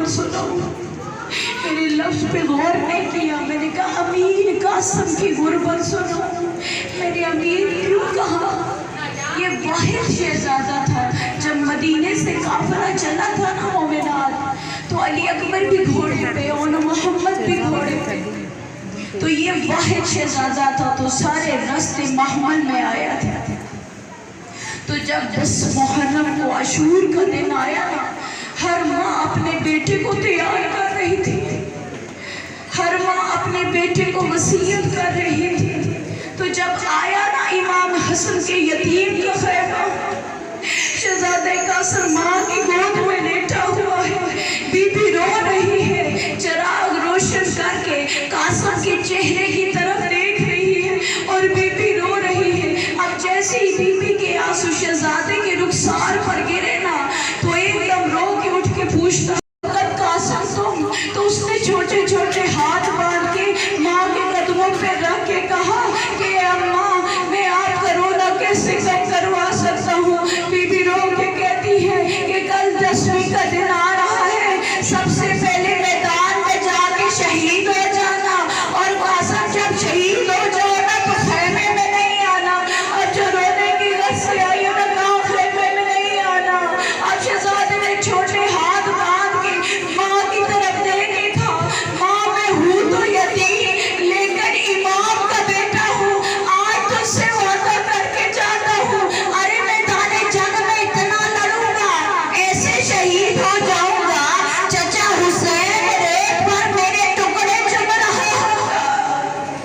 سنو، میرے لفظ پہ غور نہیں کیا، میں نے کہا امیر قاسم کی غربت سنو، میں نے امیر کیوں کہا؟ یہ واحد شہزادہ تھا، جب مدینے سے قافلہ چلا تھا نا مومنات، تو علی اکبر بھی گھوڑے پہ اور محمد بھی گھوڑے پہ، تو یہ واحد شہزادہ تھا، تو سارے راستے محمل میں آیا تھا۔ تو جب 10 محرم کو عاشور کا دن آیا نا، ہر ماں اپنے بیٹے کو تیار کر رہی تھی، ہر ماں اپنے بیٹے کو وصیت کر رہی تھی۔ تو جب آیا نا امام حسن کے یتیم کا خیمہ، شہزادہ قاسم ماں کی گود میں لیٹا ہوا ہے، بی بی رو رہی ہے، چراغ روشن کر کے قاسم کے چہرے کی طرف دیکھ رہی ہے اور بی بی رو رہی ہے۔ اب جیسے ہی بی بی کے آنسو شہزادے کے رخسار پر گرے نا، تو ایک دم رو کے اٹھ کے پوچھتا